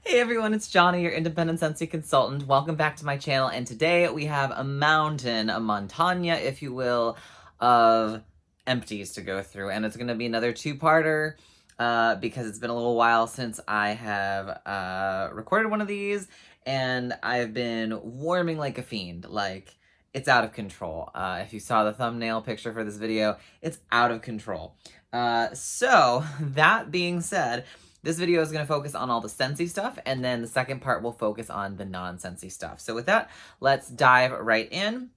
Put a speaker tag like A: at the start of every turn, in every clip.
A: Hey everyone, it's Johnny, your independent Scentsy consultant. Welcome back to my channel, and today we have a mountain, a montaña, if you will, of empties to go through, and it's going to be another two-parter because it's been a little while since I have recorded one of these, and I've been warming like a fiend. Like, it's out of control. If you saw the thumbnail picture for this video, it's out of control. So, that being said, this video is going to focus on all the Scentsy stuff, and then the second part will focus on the non-Scentsy stuff. So with that, let's dive right in.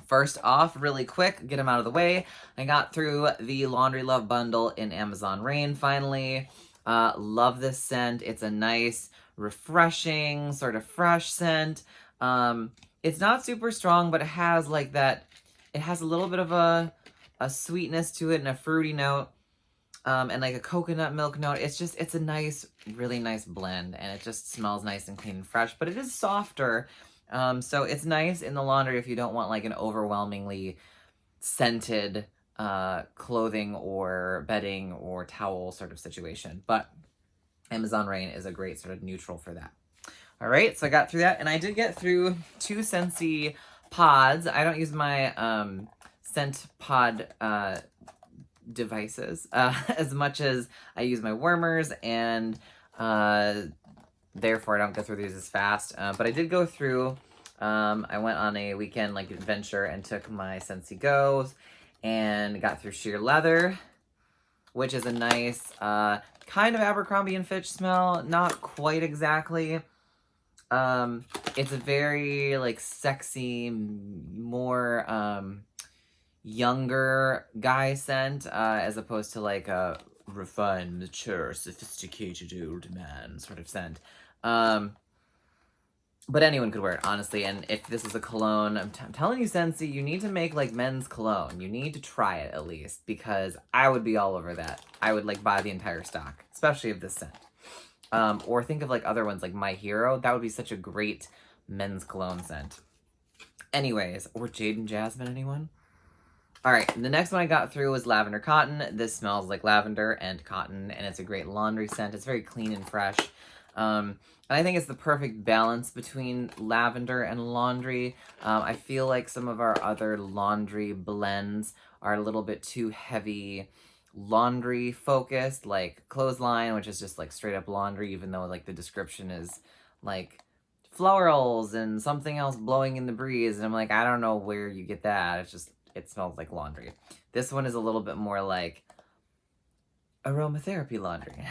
A: First off, really quick, get them out of the way. I got through the Laundry Love bundle in Amazon Rain finally. Love this scent. It's a nice, refreshing, sort of fresh scent. It's not super strong, but it has like that, it has a little bit of a sweetness to it and a fruity note. And like a coconut milk note. It's a nice, really nice blend, and it just smells nice and clean and fresh, but it is softer. So it's nice in the laundry if you don't want like an overwhelmingly scented clothing or bedding or towel sort of situation. But Amazon Rain is a great sort of neutral for that. All right, so I got through that, and I did get through 2 Scentsy pods. I don't use my scent pod devices as much as I use my wormers, and therefore I don't go through these as fast, but I did go through. I went on a weekend like adventure and took my Scentsy Go's and got through Sheer Leather, which is a nice kind of Abercrombie and Fitch smell, not quite exactly. It's a very like sexy, more younger guy scent, as opposed to like a refined, mature, sophisticated old man sort of scent. But anyone could wear it, honestly, and if this is a cologne, I'm telling you, Scentsy, you need to make like men's cologne. You need to try it at least, because I would be all over that. I would like buy the entire stock, especially of this scent. Or think of like other ones like My Hero. That would be such a great men's cologne scent. Anyways, or Jade and Jasmine, anyone? All right, the next one I got through was Lavender Cotton. This smells like lavender and cotton, and it's a great laundry scent. It's very clean and fresh. And I think it's the perfect balance between lavender and laundry. I feel like some of our other laundry blends are a little bit too heavy laundry focused, like Clothesline, which is just like straight up laundry, even though like the description is like florals and something else blowing in the breeze. And I'm like, I don't know where you get that. It's just, it smells like laundry. This one is a little bit more like aromatherapy laundry.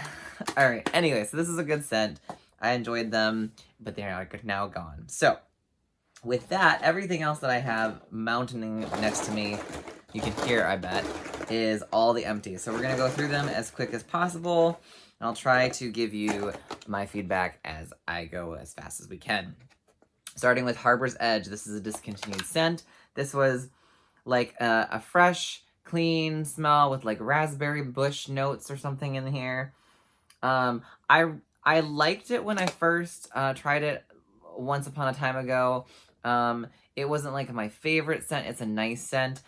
A: All right, anyway, so this is a good scent. I enjoyed them, but they're now gone. So with that, everything else that I have mountaining next to me, you can hear, I bet, is all the empties. So we're gonna go through them as quick as possible. And I'll try to give you my feedback as I go as fast as we can. Starting with Harper's Edge, this is a discontinued scent. This was like a fresh, clean smell with like raspberry bush notes or something in here. I liked it when I first tried it once upon a time ago. It wasn't like my favorite scent. It's a nice scent.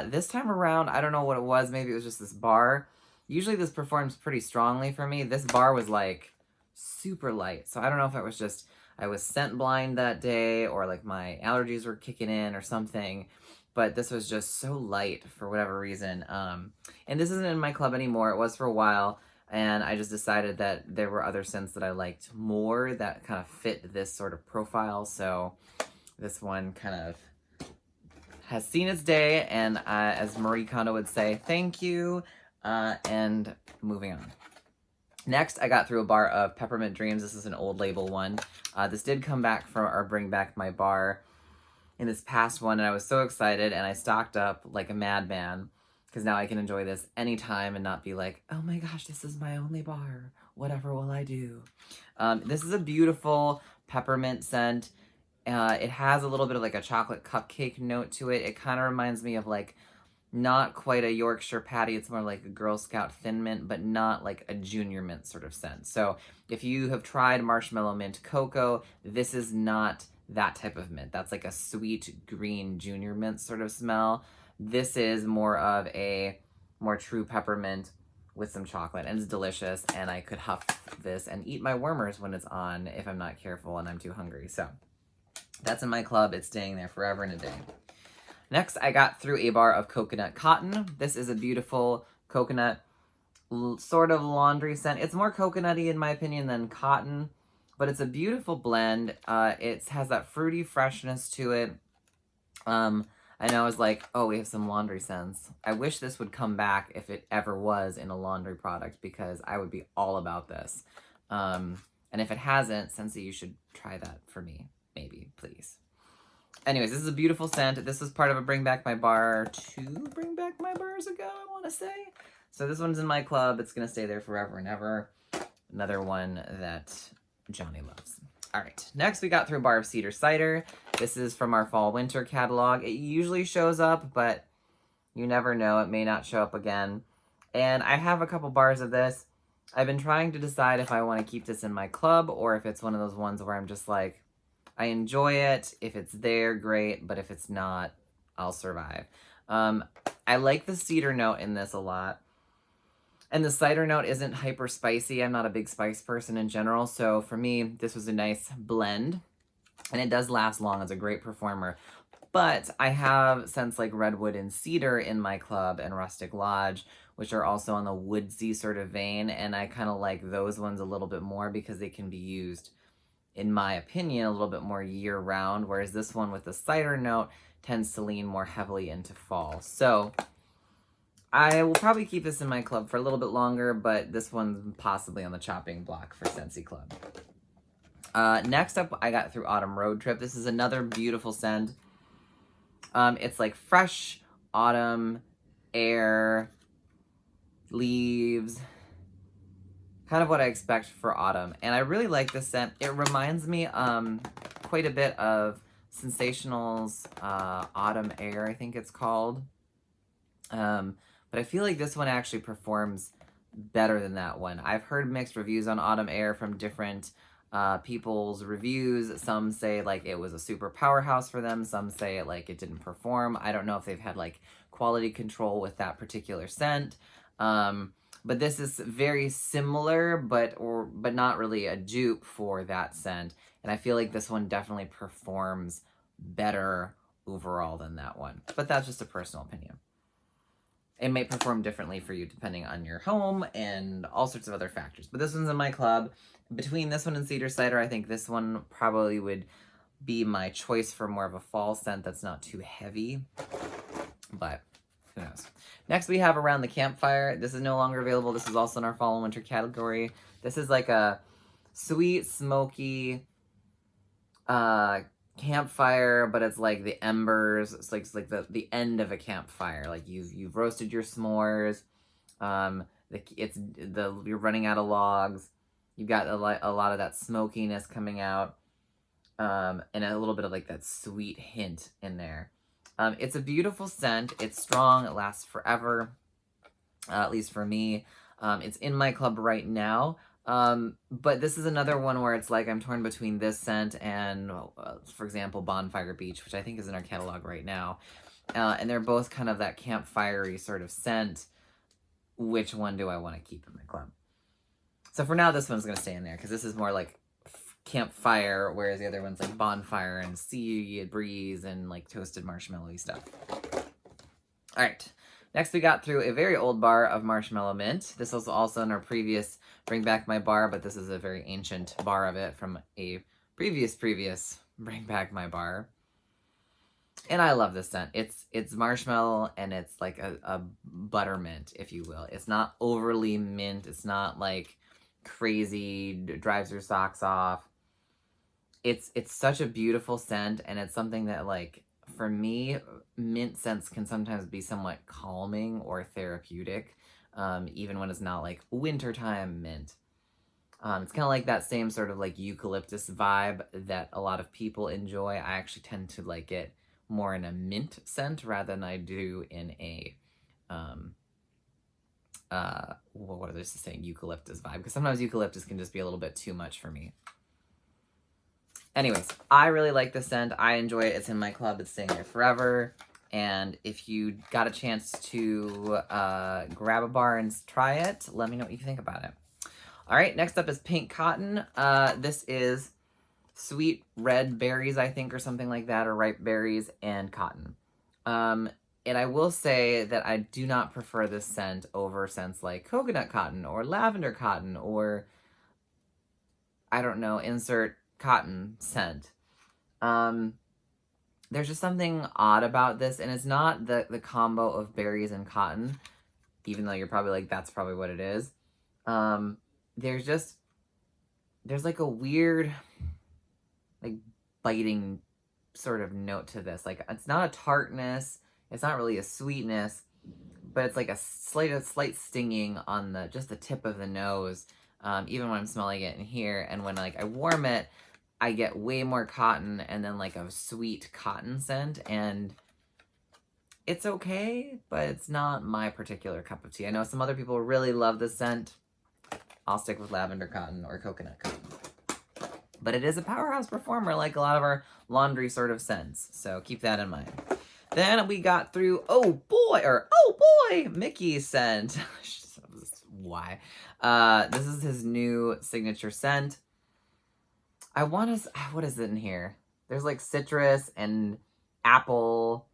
A: This time around, I don't know what it was. Maybe it was just this bar. Usually this performs pretty strongly for me. This bar was like super light. So I don't know if it was just I was scent blind that day, or like my allergies were kicking in or something. But this was just so light for whatever reason. And this isn't in my club anymore. It was for a while. And I just decided that there were other scents that I liked more that kind of fit this sort of profile. So this one kind of has seen its day. And as Marie Kondo would say, thank you. And moving on. Next, I got through a bar of Peppermint Dreams. This is an old label one. This did come back from our Bring Back My Bar in this past one, and I was so excited, and I stocked up like a madman, because now I can enjoy this anytime and not be like, oh my gosh, this is my only bar. Whatever will I do? This is a beautiful peppermint scent. It has a little bit of like a chocolate cupcake note to it. It kind of reminds me of like, not quite a Yorkshire patty. It's more like a Girl Scout Thin Mint, but not like a Junior Mint sort of scent. So if you have tried Marshmallow Mint Cocoa, this is not that type of mint. That's like a sweet green Junior Mint sort of smell. This is more of a more true peppermint with some chocolate, and it's delicious, and I could huff this and eat my wormers when it's on if I'm not careful and I'm too hungry. So that's in my club. It's staying there forever and a day. Next, I got through a bar of coconut cotton. This is a beautiful coconut sort of laundry scent. It's more coconutty in my opinion than cotton, but it's a beautiful blend. It has that fruity freshness to it. And I was like, oh, we have some laundry scents. I wish this would come back if it ever was in a laundry product, because I would be all about this. And if it hasn't, Scentsy, you should try that for me. Maybe, please. Anyways, this is a beautiful scent. This was part of a Bring Back My Bar 2 Bring Back My Bars ago, I want to say. So this one's in my club. It's going to stay there forever and ever. Another one that Johnny loves. All right, next we got through a bar of cedar cider. This is from our fall-winter catalog. It usually shows up, but you never know. It may not show up again. And I have a couple bars of this. I've been trying to decide if I want to keep this in my club or if it's one of those ones where I'm just like, I enjoy it. If it's there, great. But if it's not, I'll survive. I like the cedar note in this a lot. And the cider note isn't hyper spicy. I'm not a big spice person in general. So for me, this was a nice blend. And it does last long. It's a great performer. But I have scents like Redwood and Cedar in my club and Rustic Lodge, which are also on the woodsy sort of vein. And I kind of like those ones a little bit more because they can be used, in my opinion, a little bit more year-round. Whereas this one with the cider note tends to lean more heavily into fall. So I will probably keep this in my club for a little bit longer, but this one's possibly on the chopping block for Scentsy Club. Next up, I got through Autumn Road Trip. This is another beautiful scent. It's like fresh autumn air, leaves, kind of what I expect for autumn. And I really like this scent. It reminds me quite a bit of Sensational's Autumn Air, I think it's called. But I feel like this one actually performs better than that one. I've heard mixed reviews on Autumn Air from different people's reviews. Some say like it was a super powerhouse for them. Some say like it didn't perform. I don't know if they've had like quality control with that particular scent. But this is very similar, but not really a dupe for that scent. And I feel like this one definitely performs better overall than that one. But that's just a personal opinion. It may perform differently for you depending on your home and all sorts of other factors. But this one's in my club. Between this one and Cedar Cider, I think this one probably would be my choice for more of a fall scent that's not too heavy. But who knows? Next we have Around the Campfire. This is no longer available. This is also in our fall and winter category. This is like a sweet, smoky campfire, but it's like the embers. It's like the end of a campfire. Like you've roasted your s'mores. You're running out of logs. You've got a lot of that smokiness coming out, and a little bit of like that sweet hint in there. It's a beautiful scent. It's strong. It lasts forever, at least for me. It's in my club right now. But this is another one where it's like I'm torn between this scent and, for example, Bonfire Beach, which I think is in our catalog right now. And they're both kind of that campfire-y sort of scent. Which one do I want to keep in my club? So for now, this one's going to stay in there because this is more like campfire, whereas the other one's like bonfire and sea breeze and like toasted marshmallowy stuff. All right. Next, we got through a very old bar of Marshmallow Mint. This was also in our previous Bring Back My Bar, but this is a very ancient bar of it from a previous Bring Back My Bar. And I love this scent. It's marshmallow and it's like a buttermint, if you will. It's not overly mint. It's not like crazy, drives your socks off. It's such a beautiful scent, and it's something that, like, for me, mint scents can sometimes be somewhat calming or therapeutic, even when it's not like wintertime mint. It's kind of like that same sort of like eucalyptus vibe that a lot of people enjoy. I actually tend to like it more in a mint scent rather than I do in a what are they saying, eucalyptus vibe, because sometimes eucalyptus can just be a little bit too much for me. Anyways, I really like the scent. I enjoy it. It's in my club. It's staying there forever. And if you got a chance to grab a bar and try it, let me know what you think about it. All right, next up is Pink Cotton. This is sweet red berries, I think, or something like that, or ripe berries and cotton. And I will say that I do not prefer this scent over scents like coconut cotton or lavender cotton or, I don't know, insert cotton scent. There's just something odd about this, and it's not the combo of berries and cotton, even though you're probably like, that's probably what it is. There's like a weird, like, biting sort of note to this. Like, it's not a tartness, it's not really a sweetness, but it's like a slight stinging on just the tip of the nose, even when I'm smelling it in here. And when like I warm it, I get way more cotton and then like a sweet cotton scent, and it's okay, but it's not my particular cup of tea. I know some other people really love this scent. I'll stick with lavender cotton or coconut cotton. But it is a powerhouse performer like a lot of our laundry sort of scents, so keep that in mind. Then we got through, oh boy, Mickey's scent. Why? This is his new signature scent. What is it in here? There's like citrus and apple.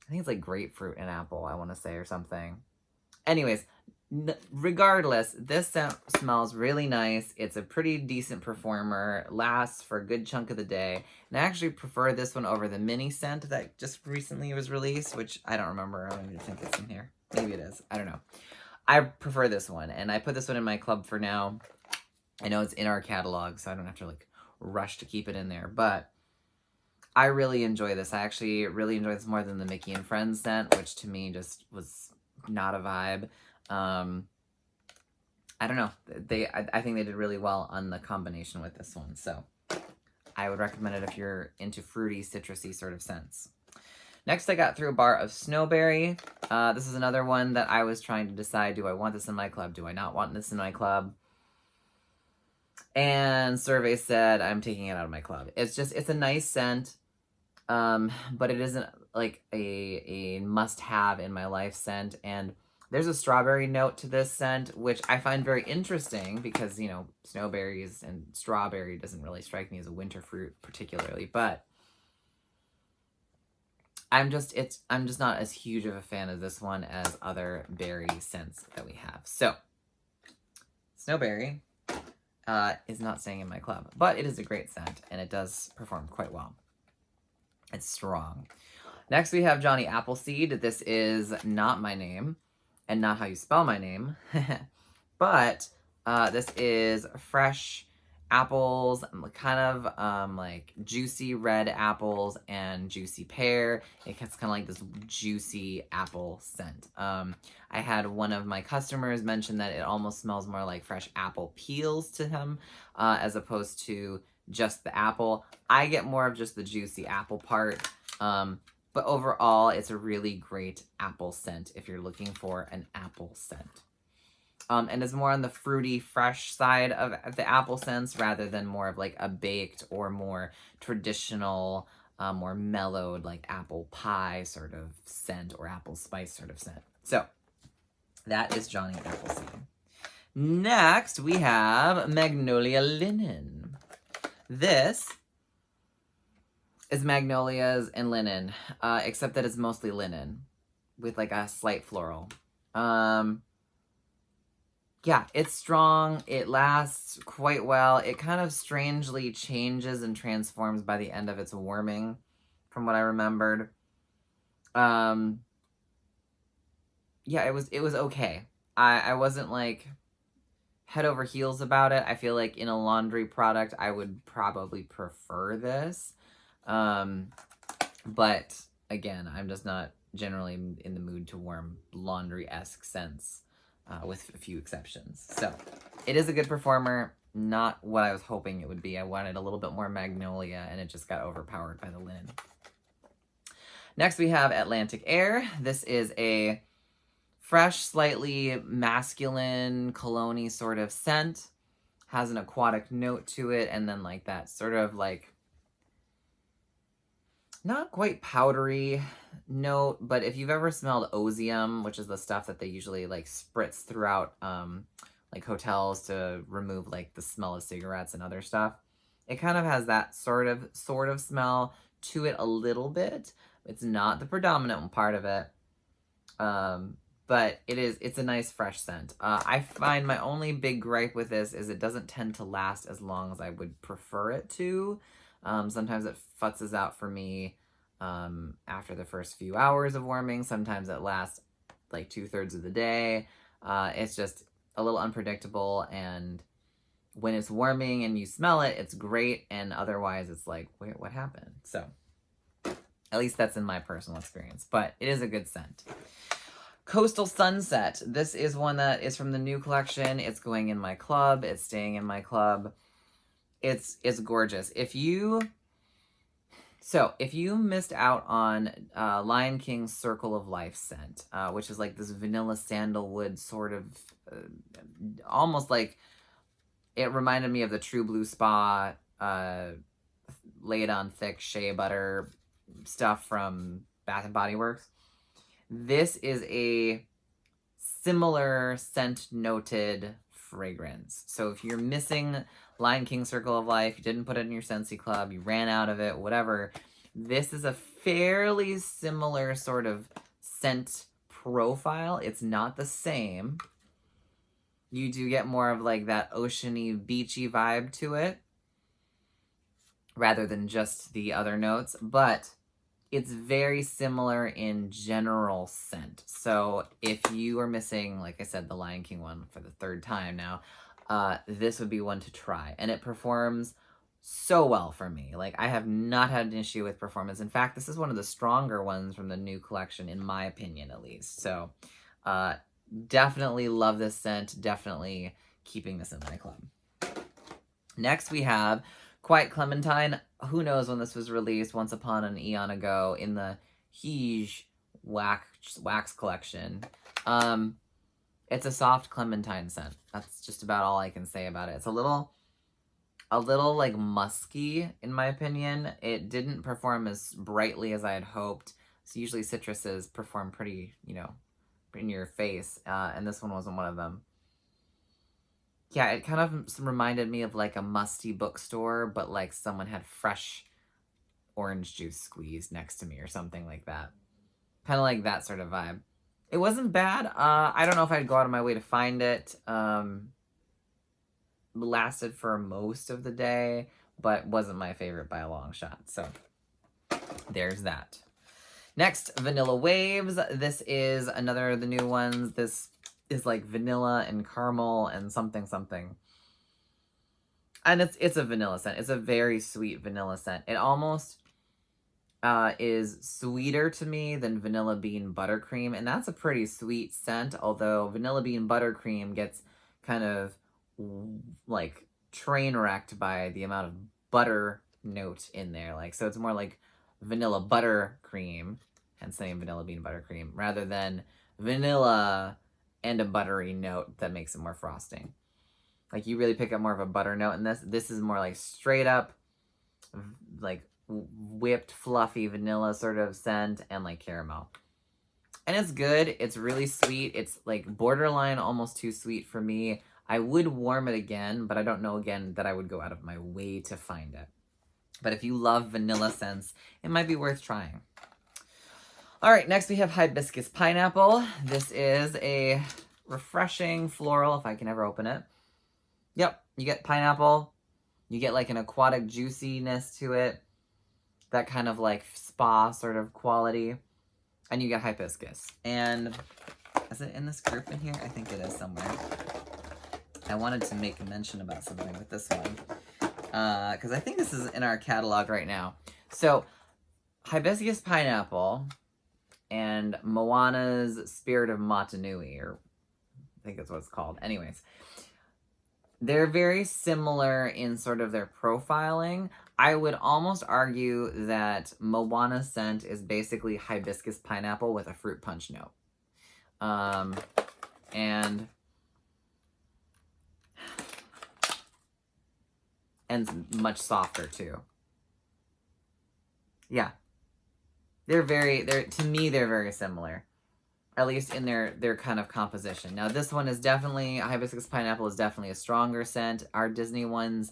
A: I think it's like grapefruit and apple, I want to say, or something. Anyways, regardless, this scent smells really nice. It's a pretty decent performer, lasts for a good chunk of the day. And I actually prefer this one over the mini scent that just recently was released, which I don't remember. I don't even think it's in here. Maybe it is. I don't know. I prefer this one, and I put this one in my club for now. I know it's in our catalog, so I don't have to like rush to keep it in there, but I really enjoy this. I actually really enjoy this more than the Mickey and Friends scent, which to me just was not a vibe. I don't know. I think they did really well on the combination with this one, so I would recommend it if you're into fruity, citrusy sort of scents. Next, I got through a bar of Snowberry. This is another one that I was trying to decide, do I want this in my club? Do I not want this in my club? And survey said I'm taking it out of my club. It's a nice scent, but it isn't like a must-have in my life scent. And there's a strawberry note to this scent, which I find very interesting because, you know, snowberries and strawberry doesn't really strike me as a winter fruit particularly, but I'm just not as huge of a fan of this one as other berry scents that we have. So, Snowberry is not staying in my club, but it is a great scent, and it does perform quite well. It's strong. Next, we have Johnny Appleseed. This is not my name, and not how you spell my name, but this is fresh apples, kind of like juicy red apples and juicy pear. It gets kind of like this juicy apple scent. I had one of my customers mention that it almost smells more like fresh apple peels to him, as opposed to just the apple. I get more of just the juicy apple part, but overall, it's a really great apple scent if you're looking for an apple scent. And it's more on the fruity, fresh side of the apple scents rather than more of like a baked or more traditional, more mellowed like apple pie sort of scent or apple spice sort of scent. So that is Johnny Appleseed. Next, we have Magnolia Linen. This is magnolias and linen, except that it's mostly linen with like a slight floral. Yeah, it's strong. It lasts quite well. It kind of strangely changes and transforms by the end of its warming, from what I remembered. Yeah, it was okay. I wasn't like head over heels about it. I feel like in a laundry product, I would probably prefer this. But again, I'm just not generally in the mood to warm laundry-esque scents. With a few exceptions. So, it is a good performer, not what I was hoping it would be. I wanted a little bit more magnolia, and it just got overpowered by the linen. Next, we have Atlantic Air. This is a fresh, slightly masculine, cologne-y sort of scent. Has an aquatic note to it, and then like that sort of like not quite powdery note, but if you've ever smelled osium, which is the stuff that they usually like spritz throughout like hotels to remove like the smell of cigarettes and other stuff, it kind of has that sort of smell to it a little bit. It's not the predominant part of it. But it's a nice fresh scent. I find my only big gripe with this is it doesn't tend to last as long as I would prefer it to. Sometimes it futzes out for me after the first few hours of warming. Sometimes it lasts like 2/3 of the day. It's just a little unpredictable, and when it's warming and you smell it, it's great, and otherwise it's like, wait, what happened? So at least that's in my personal experience, but it is a good scent. Coastal Sunset. This is one that is from the new collection. It's going in my club. It's staying in my club. It's gorgeous. If you missed out on Lion King's Circle of Life scent, which is like this vanilla sandalwood sort of, almost like, it reminded me of the True Blue Spa laid on thick shea butter stuff from Bath and Body Works. This is a similar scent noted fragrance. So if you're missing Lion King Circle of Life, you didn't put it in your Scentsy club, you ran out of it, whatever, this is a fairly similar sort of scent profile. It's not the same. You do get more of like that oceany, beachy vibe to it rather than just the other notes, but it's very similar in general scent. So if you are missing, like I said, the Lion King one for the 3rd time now, this would be one to try. And it performs so well for me. Like, I have not had an issue with performance. In fact, this is one of the stronger ones from the new collection, in my opinion, at least. So definitely love this scent. Definitely keeping this in my club. Next, we have Quiet Clementine. Who knows when this was released, once upon an eon ago, in the Hige wax collection. It's a soft clementine scent. That's just about all I can say about it. It's a little like musky, in my opinion. It didn't perform as brightly as I had hoped. So usually citruses perform pretty, in your face, and this one wasn't one of them. Yeah, it kind of reminded me of like a musty bookstore, but like someone had fresh orange juice squeezed next to me or something like that. Kind of like that sort of vibe. It wasn't bad. I don't know if I'd go out of my way to find it. Lasted for most of the day, but wasn't my favorite by a long shot. So there's that. Next, Vanilla Waves. This is another of the new ones. This is like vanilla and caramel and something. And it's a vanilla scent. It's a very sweet vanilla scent. It almost is sweeter to me than Vanilla Bean Buttercream, and that's a pretty sweet scent, although Vanilla Bean Buttercream gets kind of like train wrecked by the amount of butter note in there. Like, so it's more like vanilla buttercream, hence the name Vanilla Bean Buttercream, rather than vanilla and a buttery note that makes it more frosting. Like, you really pick up more of a butter note in this. This is more like straight up, like, whipped, fluffy vanilla sort of scent and like caramel. And it's good. It's really sweet. It's like borderline almost too sweet for me. I would warm it again, but I don't know again that I would go out of my way to find it. But if you love vanilla scents, it might be worth trying. All right, next we have Hibiscus Pineapple. This is a refreshing floral, if I can ever open it. Yep, you get pineapple. You get like an aquatic juiciness to it. That kind of like spa sort of quality. And you get hibiscus. And is it in this group in here? I think it is somewhere. I wanted to make a mention about something with this one. Because I think this is in our catalog right now. So, Hibiscus Pineapple and Moana's Spirit of Matanui, or I think that's what it's called. Anyways, they're very similar in sort of their profiling. I would almost argue that Moana's scent is basically Hibiscus Pineapple with a fruit punch note. And much softer too. Yeah. to me, they're very similar. At least in their kind of composition. Now this one is definitely, Hibiscus Pineapple is definitely a stronger scent. Our Disney ones,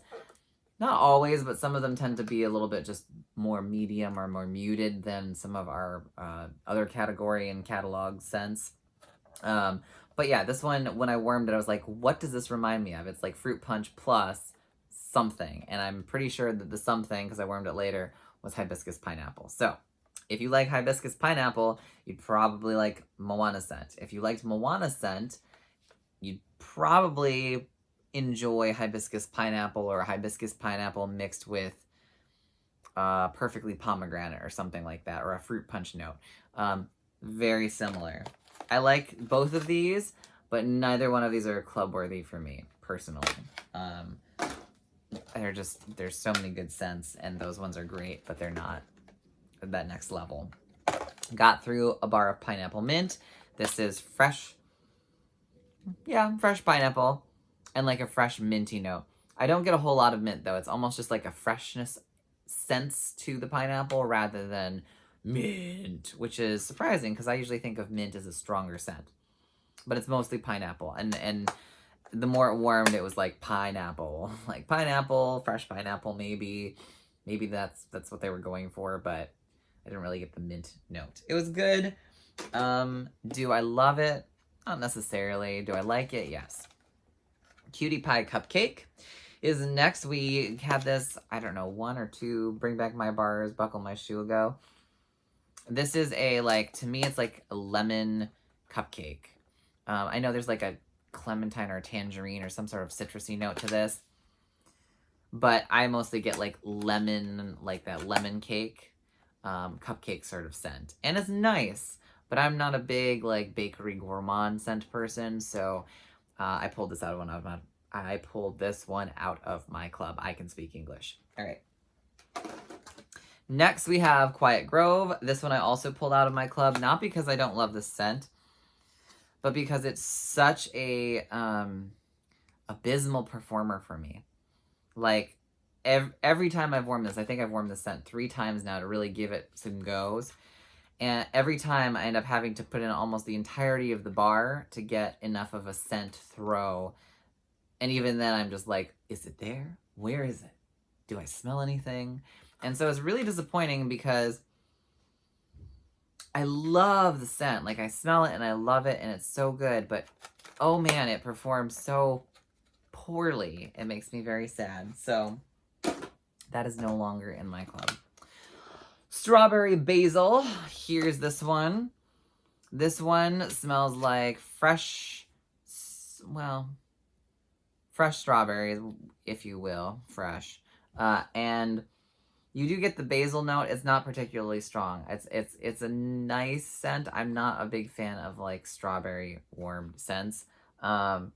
A: not always, but some of them tend to be a little bit just more medium or more muted than some of our other category and catalog scents. But yeah, this one, when I warmed it, I was like, what does this remind me of? It's like fruit punch plus something. And I'm pretty sure that the something, because I warmed it later, was Hibiscus Pineapple. So if you like Hibiscus Pineapple, you'd probably like Moana scent. If you liked Moana scent, you'd probably enjoy Hibiscus Pineapple or Hibiscus Pineapple mixed with Perfectly Pomegranate or something like that, or a fruit punch note. Very similar. I like both of these, but neither one of these are club worthy for me, personally. There's so many good scents, and those ones are great, but they're not that next level. Got through a bar of Pineapple Mint. This is fresh pineapple and like a fresh minty note. I don't get a whole lot of mint though. It's almost just like a freshness sense to the pineapple rather than mint, which is surprising because I usually think of mint as a stronger scent. But it's mostly pineapple, and the more it warmed, it was like pineapple, like pineapple, fresh pineapple, maybe that's what they were going for, but I didn't really get the mint note. It was good. Do I love it? Not necessarily. Do I like it? Yes. Cutie Pie Cupcake is next. We had this, I don't know, 1 or 2 Bring Back My Bars, Buckle My Shoe ago. This is a, like, to me, it's like a lemon cupcake. I know there's like a clementine or a tangerine or some sort of citrusy note to this, but I mostly get like lemon, like that lemon cake, cupcake sort of scent. And it's nice, but I'm not a big like bakery gourmand scent person, so I pulled this one out of my club. I can speak English. All right. Next, we have Quiet Grove. This one I also pulled out of my club, not because I don't love this scent, but because it's such a abysmal performer for me. Like, every time I've warmed this, I think I've warmed this scent 3 times now to really give it some goes. And every time I end up having to put in almost the entirety of the bar to get enough of a scent throw. And even then, I'm just like, is it there? Where is it? Do I smell anything? And so it's really disappointing because I love the scent. Like, I smell it and I love it and it's so good. But, oh man, it performs so poorly. It makes me very sad. So, that is no longer in my club. Strawberry Basil. Here's this one. This one smells like fresh strawberries, if you will. Fresh. And you do get the basil note. It's not particularly strong. It's a nice scent. I'm not a big fan of like strawberry warmed scents. It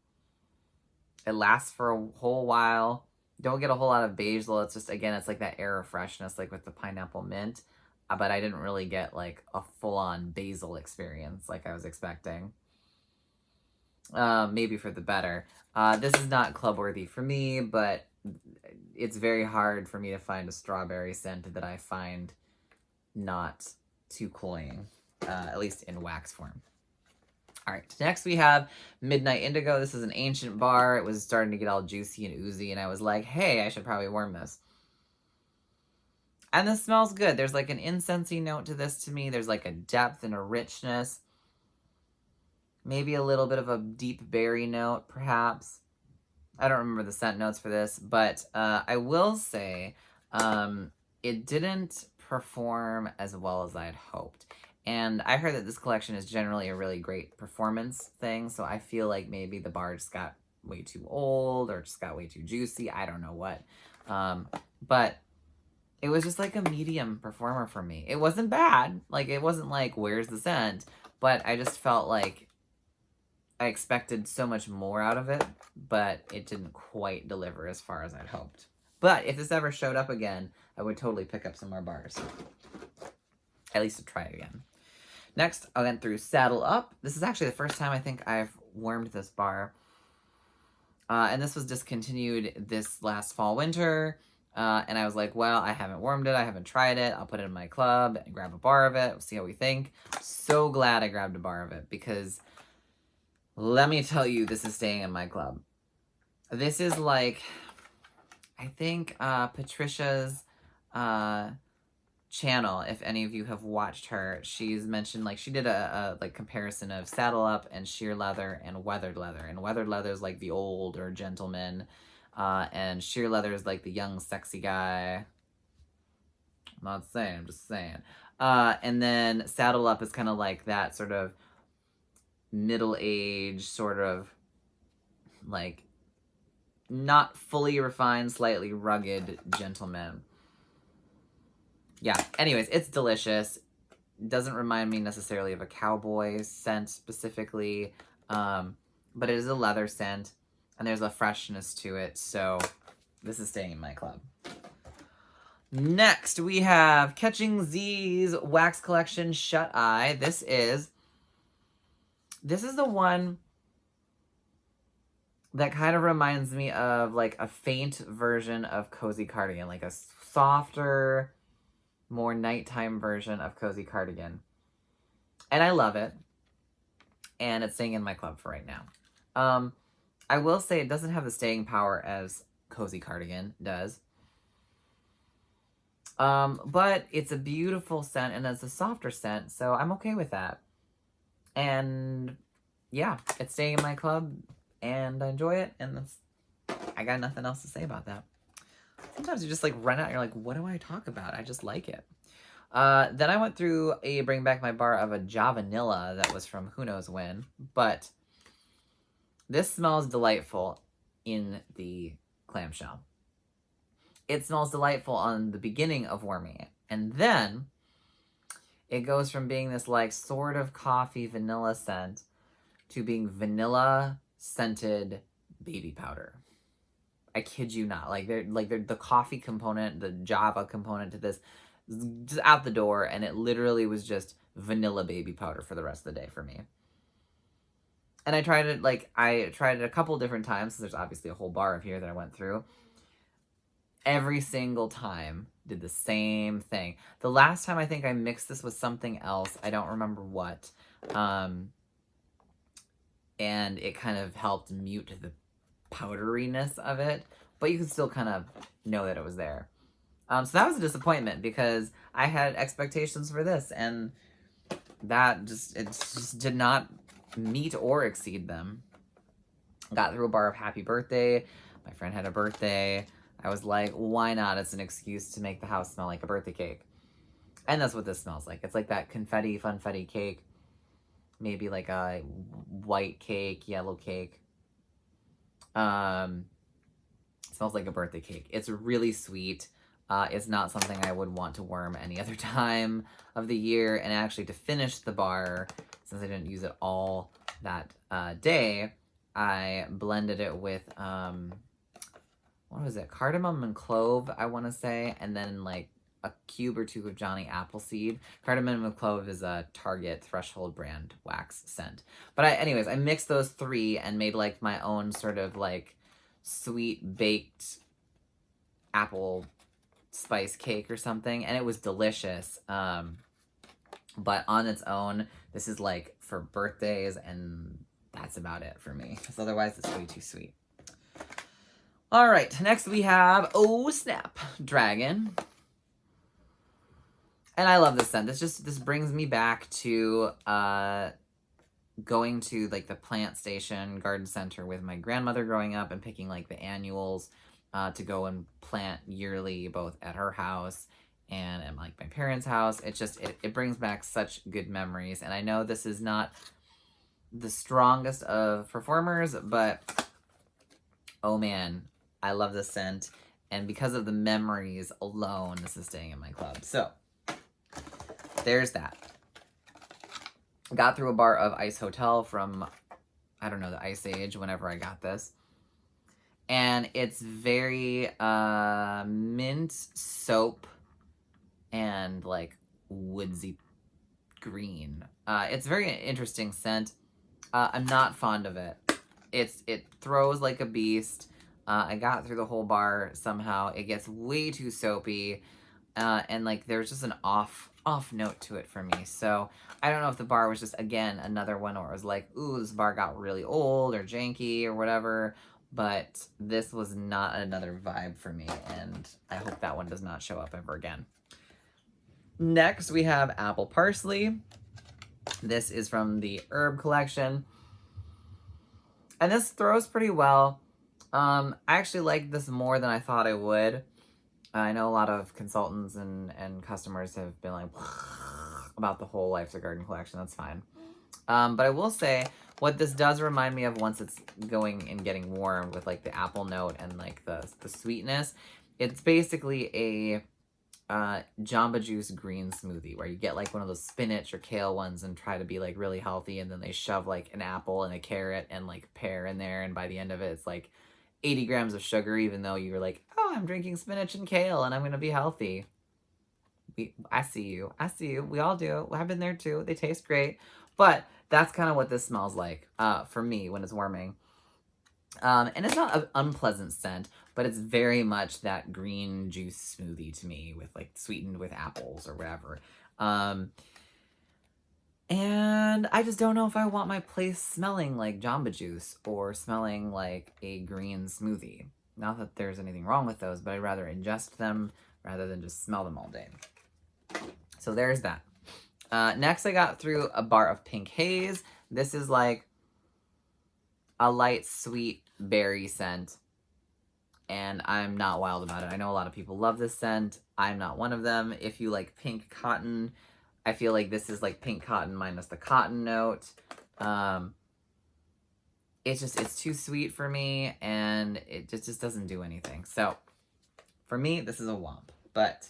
A: lasts for a whole while. Don't get a whole lot of basil. It's just, again, it's like that air of freshness, like with the pineapple mint. But I didn't really get like a full-on basil experience like I was expecting. Maybe for the better. This is not club worthy for me, but it's very hard for me to find a strawberry scent that I find not too cloying, at least in wax form. All right, next we have Midnight Indigo. This is an ancient bar. It was starting to get all juicy and oozy, and I was like, hey, I should probably warm this. And this smells good. There's like an incensey note to this to me. There's like a depth and a richness. Maybe a little bit of a deep berry note, perhaps. I don't remember the scent notes for this, but I will say it didn't perform as well as I had hoped. And I heard that this collection is generally a really great performance thing, so I feel like maybe the bar just got way too old or just got way too juicy. I don't know what. But it was just like a medium performer for me. It wasn't bad. Like, it wasn't like, where's the scent? But I just felt like I expected so much more out of it, but it didn't quite deliver as far as I'd hoped. But if this ever showed up again, I would totally pick up some more bars. At least to try it again. Next, I went through Saddle Up. This is actually the first time I think I've warmed this bar. And this was discontinued this last fall, winter. And I was like, well, I haven't warmed it. I haven't tried it. I'll put it in my club and grab a bar of it. We'll see how we think. So glad I grabbed a bar of it because let me tell you, this is staying in my club. This is like, I think Patricia's channel, if any of you have watched her, she's mentioned, like, she did a like comparison of saddle up and sheer leather and weathered leather. And weathered leather is like the older gentleman, and sheer leather is like the young sexy guy. I'm not saying, I'm just saying. And then saddle up is kind of like that sort of middle-aged, sort of like not fully refined, slightly rugged gentleman. Yeah, anyways, it's delicious. Doesn't remind me necessarily of a cowboy scent specifically, but it is a leather scent, and there's a freshness to it, so this is staying in my club. Next, we have Catching Z's Wax Collection Shut Eye. This is the one that kind of reminds me of like a faint version of Cozy Cardigan, like a softer, more nighttime version of Cozy Cardigan. And I love it. And it's staying in my club for right now. I will say it doesn't have the staying power as Cozy Cardigan does. But it's a beautiful scent and it's a softer scent, so I'm okay with that. And yeah, it's staying in my club and I enjoy it, and I got nothing else to say about that. Sometimes you just like run out and you're like, what do I talk about? I just like it. Then I went through a Bring Back My Bar of a Javanilla that was from who knows when, but this smells delightful in the clamshell. It smells delightful on the beginning of warming it. And then it goes from being this like sort of coffee vanilla scent to being vanilla scented baby powder. I kid you not. Like they're the coffee component, the Java component to this just out the door, and it literally was just vanilla baby powder for the rest of the day for me. And I tried it a couple different times, so there's obviously a whole bar of here that I went through. Every single time did the same thing. The last time I think I mixed this with something else, I don't remember what. And it kind of helped mute the powderiness of it, but you could still kind of know that it was there. So that was a disappointment because I had expectations for this, and it just did not meet or exceed them. Got through a bar of Happy Birthday. My friend had a birthday. I was like, why not? It's an excuse to make the house smell like a birthday cake. And that's what this smells like. It's like that confetti, funfetti cake. Maybe like a white cake, yellow cake. It smells like a birthday cake. It's really sweet. It's not something I would want to warm any other time of the year. And actually, to finish the bar, since I didn't use it all that day, I blended it with, what was it? Cardamom and clove, I want to say. And then like a cube or two of Johnny Appleseed. Cardamom and clove is a Target Threshold brand wax scent. But anyways, I mixed those three and made like my own sort of like sweet baked apple spice cake or something, and it was delicious. But on its own, this is like for birthdays, and that's about it for me, because otherwise it's way too sweet. All right, next we have Oh Snap Dragon. And I love this scent. This brings me back to going to like the plant station garden center with my grandmother growing up and picking like the annuals to go and plant yearly, both at her house and at like my parents' house. It brings back such good memories. And I know this is not the strongest of performers, but oh man, I love this scent. And because of the memories alone, this is staying in my club. So there's that. Got through a bar of Ice Hotel from, I don't know, the Ice Age whenever I got this. And it's very mint, soap, and like woodsy green. It's a very interesting scent. I'm not fond of it. It throws like a beast. I got through the whole bar somehow. It gets way too soapy. And like there's just an off note to it for me. So I don't know if the bar was just, again, another one where it was like, ooh, this bar got really old or janky or whatever. But this was not another vibe for me, and I hope that one does not show up ever again. Next, we have Apple Parsley. This is from the Herb collection. And this throws pretty well. I actually like this more than I thought I would. I know a lot of consultants and customers have been like about the whole Life's a Garden collection. That's fine. But I will say, what this does remind me of once it's going and getting warm with like the apple note and like the sweetness, it's basically a Jamba Juice green smoothie where you get like one of those spinach or kale ones and try to be like really healthy, and then they shove like an apple and a carrot and like pear in there, and by the end of it it's like 80 grams of sugar, even though you're like, oh, I'm drinking spinach and kale and I'm gonna be healthy. I see you. We all do. I've been there too. They taste great. But that's kind of what this smells like for me when it's warming. And it's not an unpleasant scent, but it's very much that green juice smoothie to me, with like sweetened with apples or whatever. And I just don't know if I want my place smelling like Jamba Juice or smelling like a green smoothie. Not that there's anything wrong with those, but I'd rather ingest them rather than just smell them all day. So there's that. Next, I got through a bar of Pink Haze. This is like a light, sweet berry scent, and I'm not wild about it. I know a lot of people love this scent. I'm not one of them. If you like pink cotton, I feel like this is like pink cotton minus the cotton note. It's too sweet for me, and it just doesn't do anything. So for me, this is a womp, but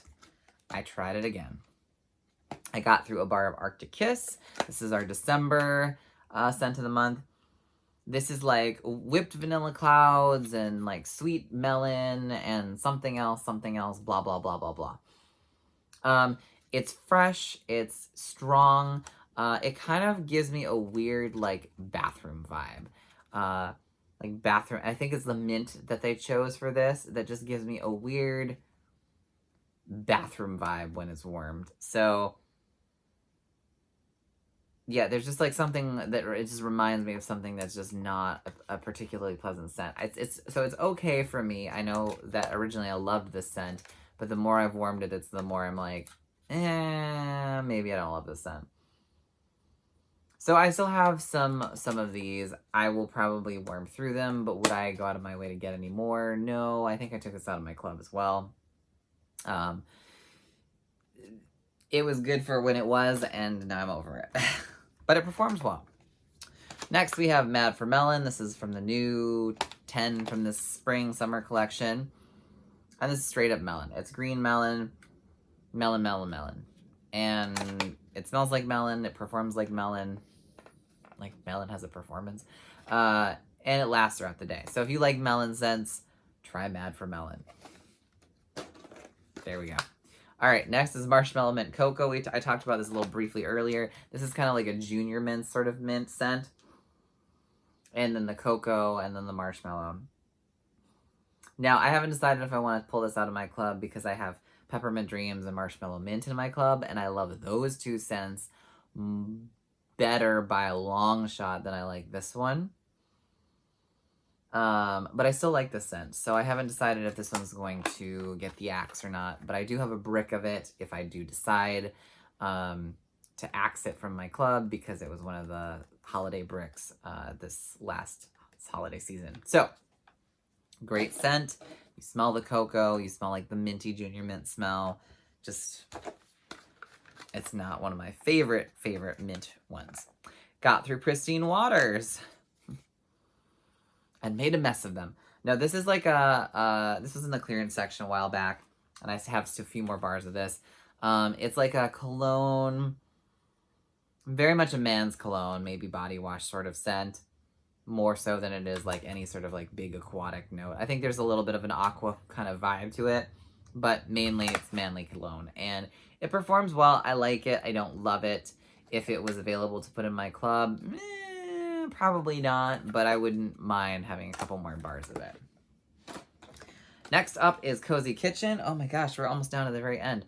A: I tried it again. I got through a bar of Arctic Kiss. This is our December scent of the month. This is like whipped vanilla clouds and like sweet melon and something else, blah, blah, blah, blah, blah. It's fresh. It's strong. It kind of gives me a weird like bathroom vibe. Like bathroom. I think it's the mint that they chose for this that just gives me a weird bathroom vibe when it's warmed. So yeah, there's just like something that it just reminds me of something that's just not a particularly pleasant scent. It's okay for me. I know that originally I loved this scent, but the more I've warmed it, it's the more I'm like, maybe I don't love this scent. So I still have some of these. I will probably worm through them, but would I go out of my way to get any more? No, I think I took this out of my club as well. It was good for when it was, and now I'm over it. But it performs well. Next, we have Mad for Melon. This is from the new 10 from this spring-summer collection. And this is straight up melon. It's green melon, melon, melon, melon. And it smells like melon. It performs like melon. Like melon has a performance. And it lasts throughout the day. So if you like melon scents, try Mad for Melon. There we go. All right, next is Marshmallow Mint Cocoa. I talked about this a little briefly earlier. This is kind of like a junior mint sort of mint scent. And then the cocoa, and then the marshmallow. Now, I haven't decided if I want to pull this out of my club because I have Peppermint Dreams and Marshmallow Mint in my club, and I love those two scents better by a long shot than I like this one. But I still like this scent, so I haven't decided if this one's going to get the axe or not, but I do have a brick of it if I do decide to axe it from my club, because it was one of the holiday bricks this last holiday season. So, great scent. You smell the cocoa, you smell like the minty junior mint smell. Just, it's not one of my favorite mint ones. Got through Pristine Waters and made a mess of them. Now, this is like this was in the clearance section a while back, and I have a few more bars of this. It's like a cologne, very much a man's cologne, maybe body wash sort of scent, more so than it is like any sort of like big aquatic note. I think there's a little bit of an aqua kind of vibe to it, but mainly it's manly cologne, and it performs well. I like it. I don't love it. If it was available to put in my club, probably not, but I wouldn't mind having a couple more bars of it. Next up is Cozy Kitchen. Oh my gosh, we're almost down to the very end.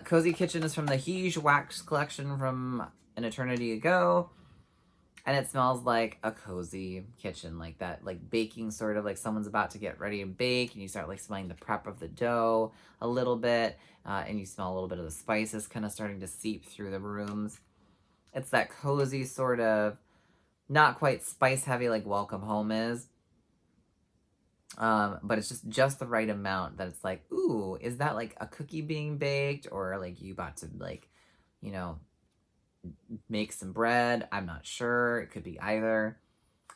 A: Cozy Kitchen is from the Huge Wax collection from an eternity ago. And it smells like a cozy kitchen, like that, like baking, sort of like someone's about to get ready to bake, and you start like smelling the prep of the dough a little bit, and you smell a little bit of the spices kind of starting to seep through the rooms. It's that cozy sort of, not quite spice heavy like Welcome Home is, but it's just the right amount that it's like, ooh, is that like a cookie being baked, or like you about to like, you know, make some bread? I'm not sure. It could be either.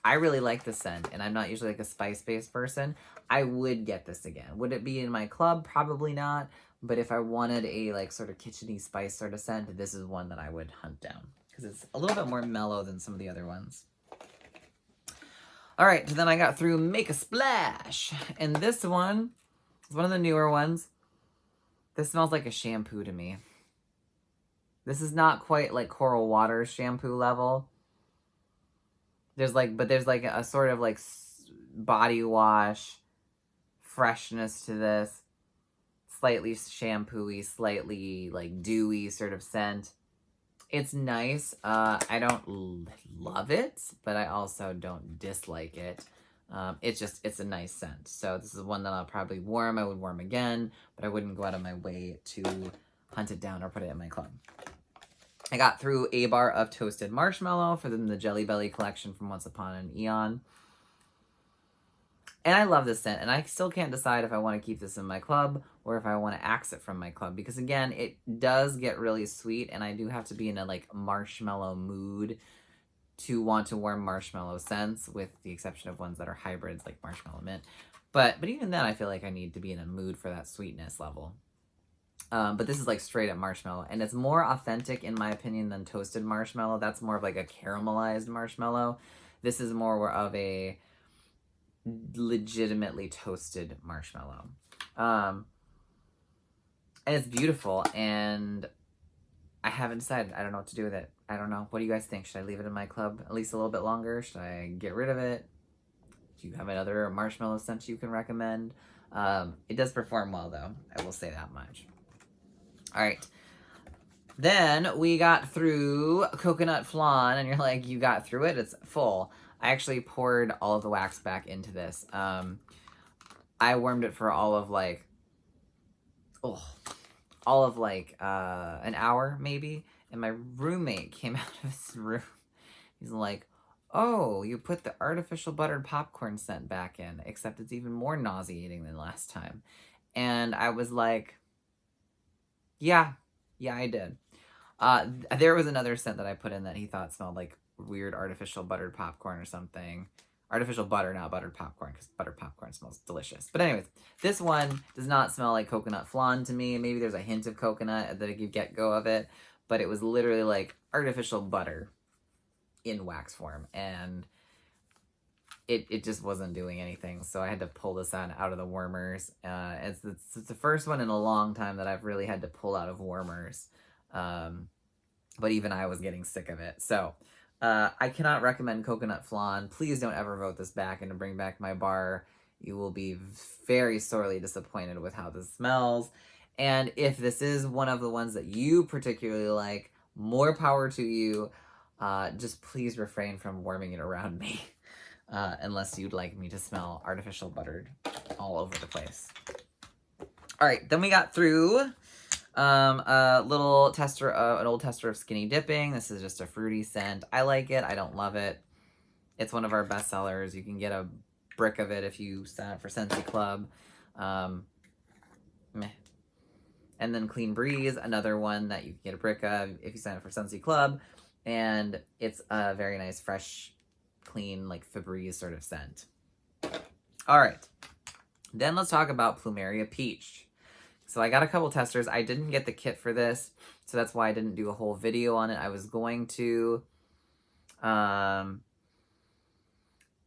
A: I really like the scent, and I'm not usually like a spice-based person. I would get this again. Would it be in my club? Probably not. But if I wanted a like sort of kitcheny spice sort of scent, this is one that I would hunt down because it's a little bit more mellow than some of the other ones. All right, so then I got through Make a Splash, and this one is one of the newer ones. This smells like a shampoo to me. This is not quite like Coral Water shampoo level. There's like a sort of like body wash freshness to this. Slightly shampoo-y, slightly like dewy sort of scent. It's nice. I don't love it, but I also don't dislike it. It's a nice scent. So this is one that I'll probably warm. I would warm again, but I wouldn't go out of my way to hunt it down or put it in my club. I got through a bar of toasted marshmallow for the Jelly Belly collection from Once Upon an Eon. And I love this scent, and I still can't decide if I want to keep this in my club or if I want to axe it from my club, because again, it does get really sweet, and I do have to be in a like marshmallow mood to want to warm marshmallow scents, with the exception of ones that are hybrids like Marshmallow Mint. But even then, I feel like I need to be in a mood for that sweetness level. But this is like straight up marshmallow, and it's more authentic in my opinion than toasted marshmallow. That's more of like a caramelized marshmallow. This is more of a legitimately toasted marshmallow. And it's beautiful, and I haven't decided. I don't know what to do with it. I don't know. What do you guys think? Should I leave it in my club at least a little bit longer? Should I get rid of it? Do you have another marshmallow scent you can recommend? It does perform well, though. I will say that much. All right. Then we got through Coconut Flan, and you're like, you got through it? It's full. I actually poured all of the wax back into this. I warmed it for all of like an hour maybe, and my roommate came out of his room. He's like, oh, you put the artificial buttered popcorn scent back in, except it's even more nauseating than last time. And I was like, yeah, I did. There was another scent that I put in that he thought smelled like weird artificial buttered popcorn or something. Artificial butter, not buttered popcorn, because buttered popcorn smells delicious. But anyways, this one does not smell like coconut flan to me. Maybe there's a hint of coconut at the get-go of it, but it was literally like artificial butter in wax form, and it just wasn't doing anything. So I had to pull this out of the warmers. It's the first one in a long time that I've really had to pull out of warmers. But even I was getting sick of it. So I cannot recommend Coconut Flan. Please don't ever vote this back and bring back my bar. You will be very sorely disappointed with how this smells. And if this is one of the ones that you particularly like, more power to you. Just please refrain from warming it around me. Unless you'd like me to smell artificial buttered all over the place. All right, then we got through a little tester, an old tester of Skinny Dipping. This is just a fruity scent. I like it. I don't love it. It's one of our best sellers. You can get a brick of it if you sign up for Scentsy Club. Meh. And then Clean Breeze, another one that you can get a brick of if you sign up for Scentsy Club. And it's a very nice, fresh, clean, like Febreze sort of scent. All right. Then let's talk about Plumeria Peach. So I got a couple testers. I didn't get the kit for this, so that's why I didn't do a whole video on it. I was going to, and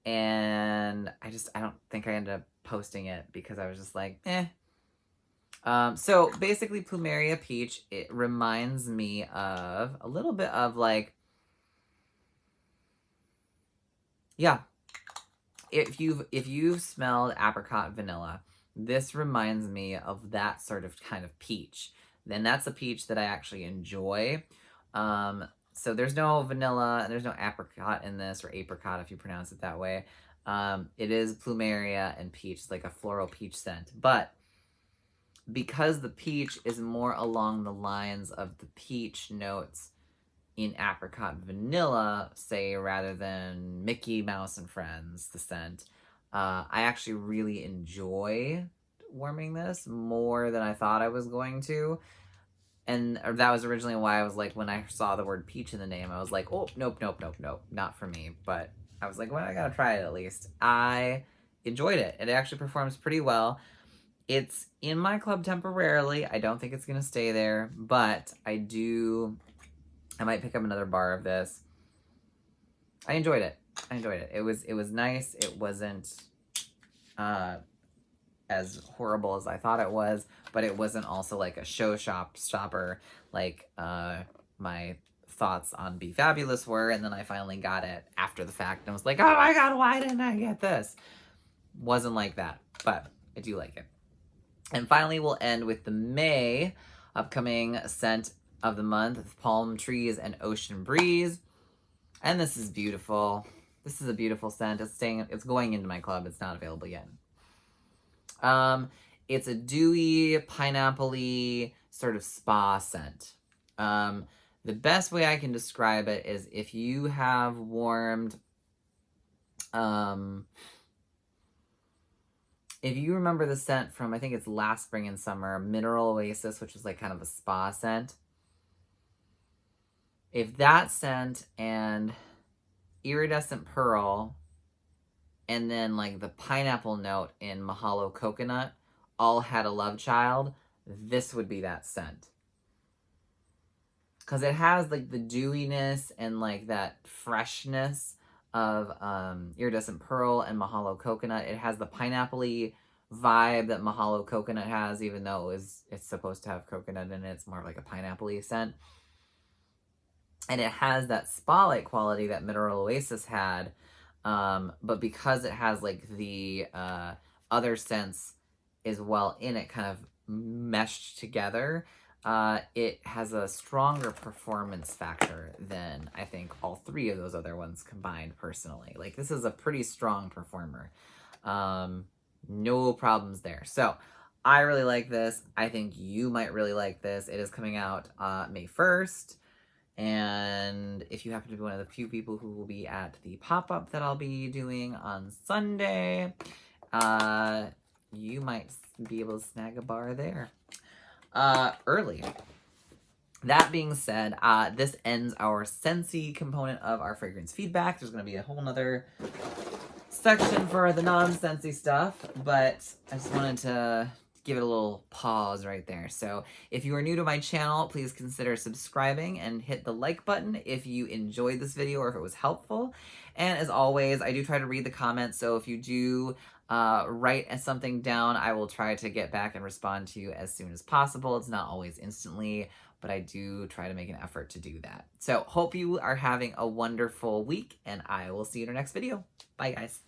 A: I don't think I ended up posting it because I was just like, eh. So basically Plumeria Peach, it reminds me of a little bit of like, yeah, if you've smelled apricot vanilla, this reminds me of that sort of kind of peach. And that's a peach that I actually enjoy. So there's no vanilla and there's no apricot in this, or apricot if you pronounce it that way. It is Plumeria and peach. It's like a floral peach scent. But because the peach is more along the lines of the peach notes in apricot vanilla, say, rather than Mickey Mouse and Friends, the scent, I actually really enjoy warming this more than I thought I was going to. And that was originally why I was like, when I saw the word peach in the name, I was like, oh, nope, not for me. But I was like, well, I gotta try it at least. I enjoyed it. It actually performs pretty well. It's in my club temporarily. I don't think it's gonna stay there, but I might pick up another bar of this. I enjoyed it. It was nice. It wasn't as horrible as I thought it was, but it wasn't also like a stopper like my thoughts on Be Fabulous were, and then I finally got it after the fact and I was like, oh my god, why didn't I get this? Wasn't like that, but I do like it. And finally, we'll end with the May upcoming scent of the month, Palm Trees and Ocean Breeze. And this is beautiful. This is a beautiful scent. It's going into my club. It's not available yet. It's a dewy, pineapple-y sort of spa scent. The best way I can describe it is if you have warmed, if you remember the scent from, I think it's last spring and summer, Mineral Oasis, which was like kind of a spa scent. If that scent and Iridescent Pearl and then like the pineapple note in Mahalo Coconut all had a love child, this would be that scent. Because it has like the dewiness and like that freshness of Iridescent Pearl and Mahalo Coconut. It has the pineapple-y vibe that Mahalo Coconut has, even though it's supposed to have coconut in it. It's more like a pineapple-y scent. And it has that spa-like quality that Mineral Oasis had, but because it has like the other scents as well in it kind of meshed together, it has a stronger performance factor than I think all three of those other ones combined personally. Like, this is a pretty strong performer. No problems there. So I really like this. I think you might really like this. It is coming out May 1st. And if you happen to be one of the few people who will be at the pop-up that I'll be doing on Sunday, you might be able to snag a bar there early. That being said, this ends our Scentsy component of our fragrance feedback. There's going to be a whole nother section for the non-Scentsy stuff, but I just wanted to give it a little pause right there. So if you are new to my channel, please consider subscribing and hit the like button if you enjoyed this video or if it was helpful. And as always, I do try to read the comments, so if you do write something down, I will try to get back and respond to you as soon as possible. It's not always instantly, but I do try to make an effort to do that. So hope you are having a wonderful week, and I will see you in our next video. Bye, guys.